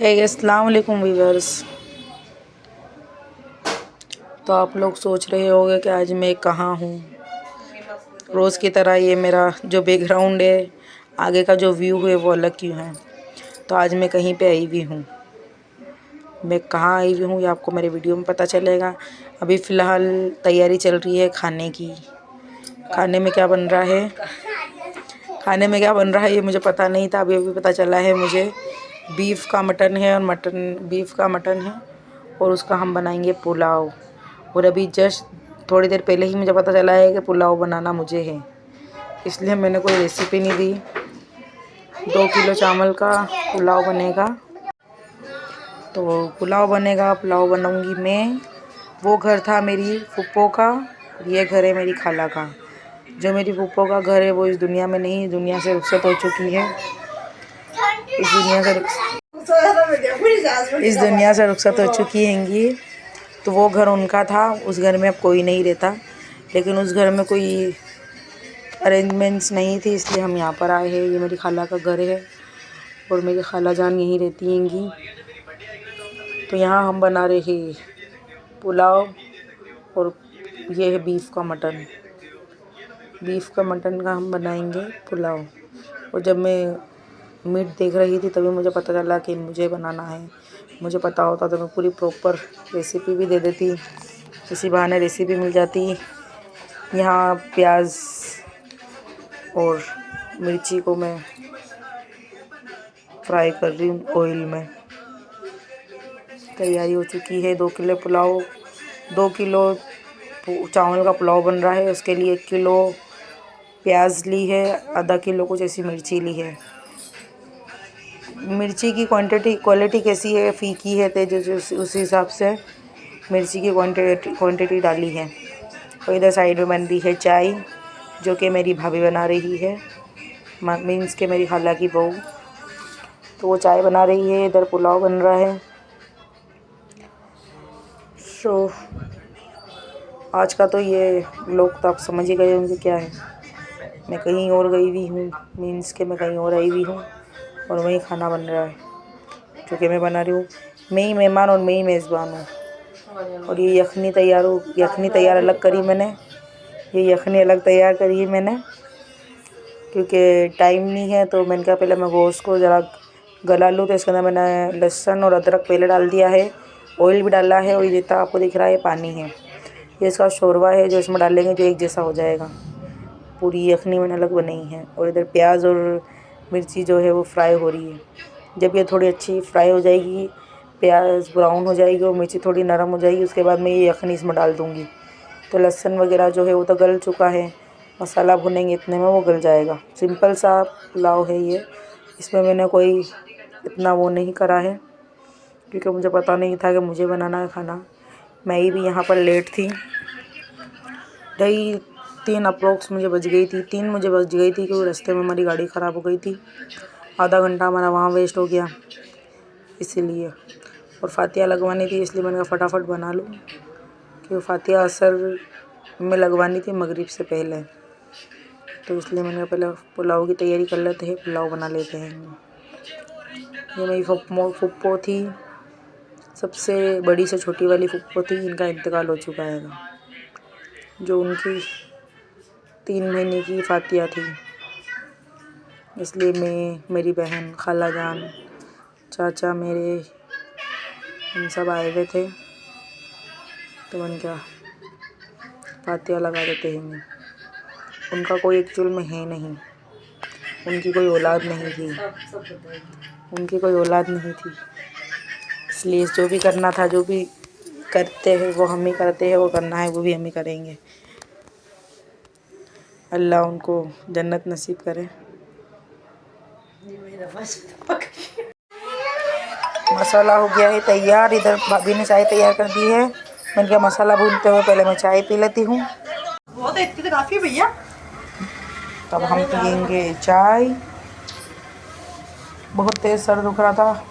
अस्सलाम वालेकुम व्यूअर्स। तो आप लोग सोच रहे होंगे कि आज मैं कहाँ हूँ। रोज़ की तरह ये मेरा जो बैकग्राउंड है, आगे का जो व्यू है वो अलग क्यों है। तो आज मैं कहीं पे आई हुई हूँ। मैं कहाँ आई हुई हूँ ये आपको मेरे वीडियो में पता चलेगा। अभी फ़िलहाल तैयारी चल रही है खाने की। खाने में क्या बन रहा है, खाने में क्या बन रहा है ये मुझे पता नहीं था। अभी अभी पता चला है मुझे। बीफ का मटन है और बीफ का मटन है और उसका हम बनाएंगे पुलाव। और अभी जस्ट थोड़ी देर पहले ही मुझे पता चला है कि पुलाव बनाना मुझे है, इसलिए मैंने कोई रेसिपी नहीं दी। 2 किलो चावल का पुलाव बनेगा। तो पुलाव बनेगा, पुलाव बनाऊंगी मैं। वो घर था मेरी फूफो का, ये घर है मेरी खाला का। जो मेरी फूफो का घर है वो इस दुनिया में नहीं, दुनिया से रुखसत हो चुकी है। इस दुनिया से रुखसत हो चुकी हैंगी। तो वो घर उनका था, उस घर में अब कोई नहीं रहता। लेकिन उस घर में कोई अरेंजमेंट्स नहीं थी, इसलिए हम यहाँ पर आए हैं। ये मेरी खाला का घर है और मेरी खाला जान यहीं रहती हैंगी। तो यहाँ हम बना रहे हैं पुलाव और ये है बीफ का मटन। बीफ का मटन का हम बनाएंगे पुलाव। और जब मैं मीट देख रही थी तभी मुझे पता चला कि मुझे बनाना है। मुझे पता होता तो मैं पूरी प्रॉपर रेसिपी भी दे देती, इसी बहाने रेसिपी मिल जाती। यहाँ प्याज और मिर्ची को मैं फ्राई कर रही हूँ ऑयल में। तैयारी हो चुकी है। 2 किलो पुलाव, 2 किलो चावल का पुलाव बन रहा है। उसके लिए 1 किलो प्याज ली है, आधा किलो कुछ ऐसी मिर्ची ली है। मिर्ची की क्वालिटी कैसी है, फीकी है तेज, उस हिसाब से मिर्ची की क्वांटिटी डाली है। और इधर साइड में बन रही है चाय, जो कि मेरी भाभी बना रही है, मीन्स के मेरी खाला की बहू। तो वो चाय बना रही है, इधर पुलाव बन रहा है। सो आज का तो ये लोग तो आप समझ ही गए होंगे क्या है। मैं कहीं और गई हुई हूँ, मीन्स के मैं कहीं और आई हुई हूँ और वहीं खाना बन रहा है, क्योंकि मैं बना रही हूँ। मैं ही मेहमान और मैं ही मेज़बान हूँ। और ये यखनी तैयार अलग करी मैंने, ये यखनी अलग तैयार करी है मैंने, क्योंकि टाइम नहीं है। तो मैंने कहा पहले मैं गोश्त को ज़रा गला लूँ। तो इसके अंदर मैंने लहसुन और अदरक पहले डाल दिया है, ऑयल भी डाला है। और ये जितना आपको दिख रहा है पानी है, ये इसका शोरबा है जो इसमें डालेंगे, जो एक जैसा हो जाएगा। पूरी यखनी मैंने अलग बनाई है। और इधर प्याज और मिर्ची जो है वो फ्राई हो रही है। जब ये थोड़ी अच्छी फ्राई हो जाएगी, प्याज ब्राउन हो जाएगी और मिर्ची थोड़ी नरम हो जाएगी, उसके बाद मैं ये यखनी इसमें डाल दूँगी। तो लहसुन वगैरह जो है वो तो गल चुका है, मसाला भुनेंगे इतने में वो गल जाएगा। सिंपल सा पुलाव है ये, इसमें मैंने कोई इतना वो नहीं करा है, क्योंकि मुझे पता नहीं था कि मुझे बनाना है खाना। मैं ही भी यहाँ पर लेट थी, 2:30 अप्रोक्स मुझे बज गई थी, 3 मुझे बज गई थी, क्योंकि रास्ते में हमारी गाड़ी ख़राब हो गई थी। आधा घंटा हमारा वहाँ वेस्ट हो गया इसीलिए। और फातिया लगवानी थी, इसलिए मैंने कहा फटाफट बना लूँ, क्योंकि फातिया असर में लगवानी थी मगरिब से पहले। तो इसलिए मैंने पहले पुलाव की तैयारी कर लेते हैं, पुलाव बना लेते हैं। ये मेरी फुप्पो थी, सबसे बड़ी से छोटी वाली फुप्पो थी, इनका इंतकाल हो चुका है, जो उनकी 3 महीने की फातिया थी। इसलिए मैं, मेरी बहन, खाला जान, चाचा मेरे, हम सब आए हुए थे। तो मैंने क्या फातिया लगा देते हैं। उनका कोई एक्चुअल में है नहीं, उनकी कोई औलाद नहीं थी, इसलिए जो भी करना था, जो भी करते हैं वो हम ही करते हैं, वो करना है वो भी हम ही करेंगे। अल्लाह उनको जन्नत नसीब करे। मसाला हो गया है तैयार, इधर भाभी ने चाय तैयार कर दी है। मैंने कहा मसाला भूनते हुए पहले मैं चाय पी लेती हूँ। वो तो इतनी तो काफ़ी भैया। तब हम पियेंगे चाय। बहुत तेज़ सर दुख रहा था,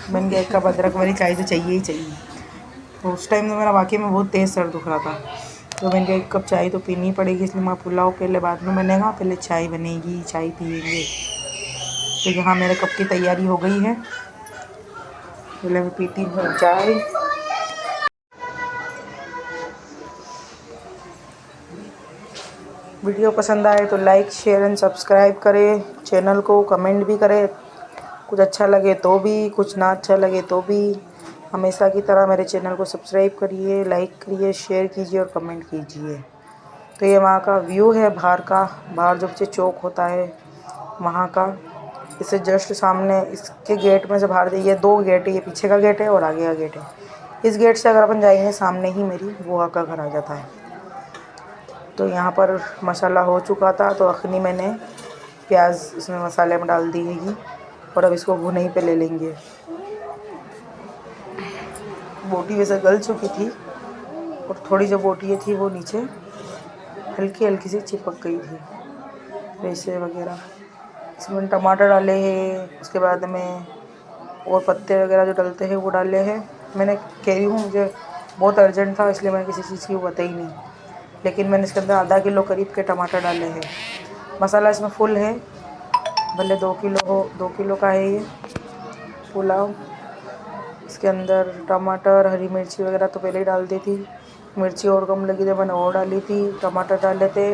मैंने कहा 1 कप अदरक वाली चाय तो चाहिए ही चाहिए। तो उस टाइम तो मेरा वाकई में बहुत तेज़ सर दुख रहा था, तो मैंने कहा 1 कप चाय तो पीनी पड़ेगी। इसलिए मैं पुलाव पहले बाद में बनेगा, पहले चाय बनेगी, चाय पियेंगे। तो यहाँ मेरे कप की तैयारी हो गई है। पहले मैं पीती हूँ चाय। वीडियो पसंद आए तो लाइक शेयर एंड सब्सक्राइब करें चैनल को, कमेंट भी करें, कुछ अच्छा लगे तो भी, कुछ ना अच्छा लगे तो भी। हमेशा की तरह मेरे चैनल को सब्सक्राइब करिए, लाइक करिए, शेयर कीजिए और कमेंट कीजिए। तो ये वहाँ का व्यू है बाहर का, बाहर जो पीछे चौक होता है वहाँ का। इससे जस्ट सामने इसके गेट में से बाहर, ये 2 गेट है, ये पीछे का गेट है और आगे का गेट है। इस गेट से अगर अपन जाएंगे सामने ही मेरी बुआ का घर आ जाता है। तो यहाँ पर मसाला हो चुका था तो अखनी मैंने प्याज इसमें मसाले में डाल दी है और अब इसको भुने पे ले लेंगे। बोटी वैसे गल चुकी थी और थोड़ी जो बोटी थी वो नीचे हल्की हल्की सी चिपक गई थी, वैसे वगैरह। इसमें टमाटर डाले हैं, उसके बाद में और पत्ते वगैरह जो डलते हैं वो डाले हैं। मैंने कह रही हूँ मुझे बहुत अर्जेंट था इसलिए मैंने किसी चीज़ की वो बताई नहीं, लेकिन मैंने इसके अंदर आधा किलो करीब के टमाटर डाले हैं। मसाला इसमें फुल है, भले 2 किलो हो, 2 किलो का है ये पुलाव। इसके अंदर टमाटर, हरी मिर्ची वगैरह तो पहले ही डाल दी थी, मिर्ची और कम लगी थी मैंने और डाली थी, टमाटर डाले थे,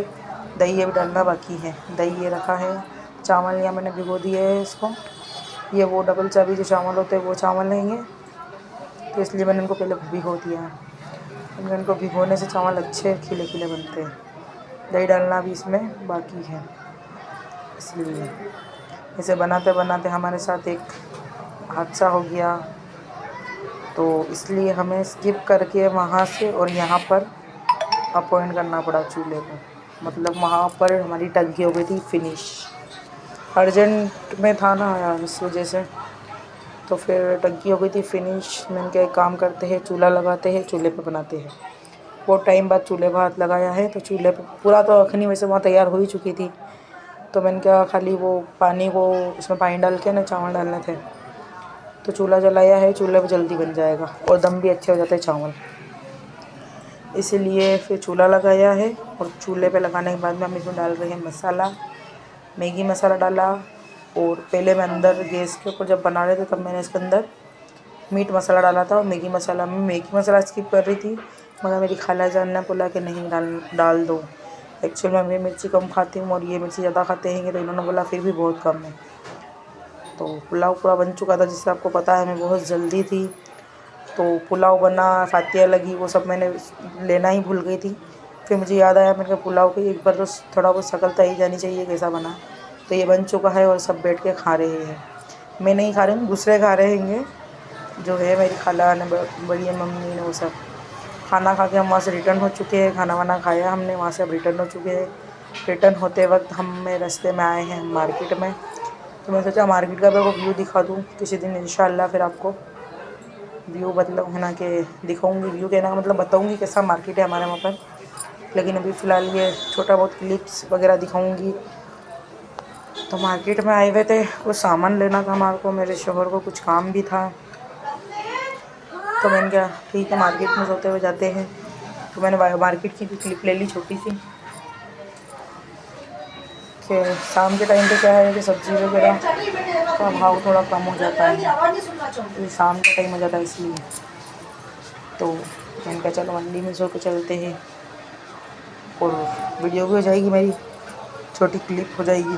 दही अभी डालना बाकी है। दही ये रखा है, चावल यहाँ मैंने भिगो दिए है इसको। ये वो डबल चाबी जो चावल होते हैं वो चावल हैं ये, तो इसलिए मैंने इनको पहले भिगो दिया है। इनको भिगोने से चावल अच्छे खिले खिले बनते हैं। दही डालना भी इसमें बाकी है, इसलिए इसे बनाते बनाते हमारे साथ एक हादसा हो गया, तो इसलिए हमें स्किप करके वहाँ से और यहाँ पर अपॉइंट करना पड़ा चूल्हे को। मतलब वहाँ पर हमारी टंकी हो गई थी फिनिश, अर्जेंट में था ना यार इस वजह से। तो फिर टंकी हो गई थी फिनिश। मैंने क्या, एक काम करते हैं चूल्हा लगाते हैं, चूल्हे पे बनाते हैं। बहुत टाइम बाद चूल्हे पर हाथ लगाया है, तो चूल्हे पे पूरा तो अखनी वैसे वहाँ तैयार हो ही चुकी थी, तो मैंने क्या खाली वो पानी को उसमें पानी डाल के ना चावल डालने थे, तो चूल्हा जलाया है। चूल्हे पे जल्दी बन जाएगा और दम भी अच्छे हो जाते हैं चावल, इसीलिए फिर चूल्हा लगाया है। और चूल्हे पे लगाने के बाद में हम इसमें डाल रहे हैं मसाला, मैगी मसाला डाला। और पहले मैं अंदर गैस के ऊपर जब बना रहे थे तब मैंने इसके अंदर मीट मसाला डाला था और मैगी मसाला में मैगी मसाला स्किप कर रही थी, मगर मेरी खाला जान ने बोला कि नहीं डाल दो। एक्चुअल में मैं मिर्ची कम खाती हूँ और ये मिर्ची ज़्यादा खाते हैं, तो इन्होंने बोला फिर भी बहुत कम है। तो पुलाव पूरा बन चुका था, जिससे आपको पता है मैं बहुत जल्दी थी, तो पुलाव बना, फातिया लगी, वो सब मैंने लेना ही भूल गई थी। फिर मुझे याद आया, मैंने कहा पुलाव की एक बार तो थोड़ा बहुत शक्ल तो ही जानी चाहिए कैसा बना। तो ये बन चुका है और सब बैठ के खा रहे हैं। मैं नहीं खा रही हूँ, दूसरे खा रहे हैं, जो है मेरी खाला ने, बड़ी मम्मी ने, वो सब खाना खा के हम वहाँ से रिटर्न हो चुके हैं। खाना वाना खाया हमने, वहाँ से अब रिटर्न हो चुके हैं। रिटर्न होते वक्त हमें रास्ते में आए हैं मार्केट में, तो मैं सोचा मार्केट का भी आपको व्यू दिखा दूँ किसी दिन इंशाल्लाह। फिर आपको व्यू मतलब है ना कि दिखाऊंगी, व्यू कहना मतलब बताऊंगी कैसा मार्केट है हमारे वहाँ पर। लेकिन अभी फ़िलहाल ये छोटा बहुत क्लिप्स वगैरह दिखाऊंगी। तो मार्केट में आए हुए थे, कुछ सामान लेना था हमारे को, मेरे शोहर को कुछ काम भी था, तो मैंने कहा ठीक है मार्केट में सोते हुए जाते हैं। तो मैंने मार्केट की भी क्लिप ले ली छोटी सी, कि शाम के टाइम पे क्या है कि सब्ज़ी वगैरह का भाव थोड़ा कम हो जाता है, तो शाम का टाइम हो जाता है इसलिए। तो मैंने कहा चलो मंडी में सो के चलते हैं और वीडियो भी हो जाएगी, मेरी छोटी क्लिप हो जाएगी।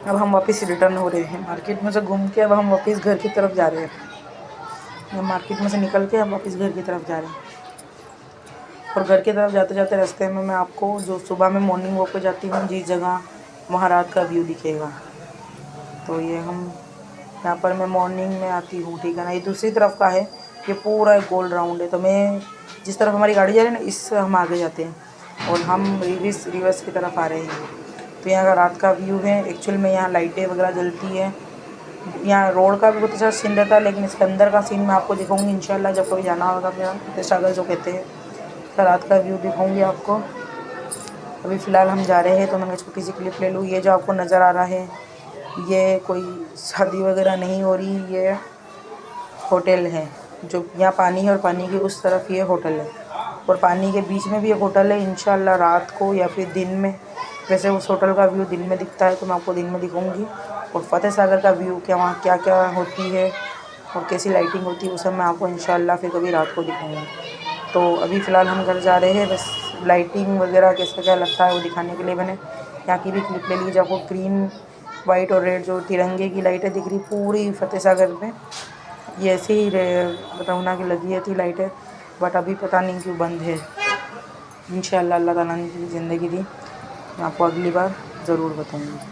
अब हम वापस रिटर्न हो रहे हैं मार्केट में से घूम के, अब हम वापस घर की तरफ जा रहे हैं। मार्केट में से निकल के हम वापस घर की तरफ जा रहे हैं। और घर की तरफ जाते जाते रास्ते में मैं आपको जो सुबह में मॉर्निंग वॉक पे जाती हूँ जिस जगह, वहाँ रात का व्यू दिखेगा। तो ये हम यहाँ पर मैं मॉर्निंग में आती हूँ, ठीक है ना। ये दूसरी तरफ का है, ये पूरा गोल राउंड है। तो मैं जिस तरफ हमारी गाड़ी जा रही है ना, इससे हम आगे जाते हैं और हम रिवर्स की तरफ आ रहे हैं। तो यहाँ का रात का व्यू है। एक्चुअल में यहाँ लाइटें वगैरह जलती है, यहाँ रोड का भी बहुत अच्छा सीन रहता है, लेकिन इसके अंदर का सीन मैं आपको दिखाऊंगी इंशाल्लाह जब कभी जाना होगा मेरा सागर जो कहते हैं। तो रात का व्यू दिखाऊंगी आपको। अभी फ़िलहाल हम जा रहे हैं, तो मैंने छोटी सी क्लिप ले लूँ। ये जो आपको नज़र आ रहा है, ये कोई शादी वगैरह नहीं हो रही, ये होटल है। जो यहाँ पानी है और पानी के उस तरफ ये होटल है, और पानी के बीच में भी एक होटल है। इंशाल्लाह रात को या फिर दिन में, वैसे उस होटल का व्यू दिन में दिखता है तो मैं आपको दिन में दिखाऊंगी। और फतेह सागर का व्यू, क्या वहाँ क्या क्या होती है और कैसी लाइटिंग होती है वो सब मैं आपको इंशाल्लाह फिर कभी रात को दिखाऊंगी। तो अभी फ़िलहाल हम घर जा रहे हैं, बस लाइटिंग वगैरह कैसा क्या लगता है वो दिखाने के लिए मैंने यहाँ की भी क्लिप ले ली। जब वो ग्रीन वाइट और रेड जो तिरंगे की लाइटें दिख रही पूरी फतेह सागर में, ये ऐसे ही रौना की लगी थी लाइटें, बट अभी पता नहीं क्यों बंद है। इंशाल्लाह अल्लाह ताला ने ज़िंदगी दी, मैं आपको अगली बार ज़रूर बताऊँगी।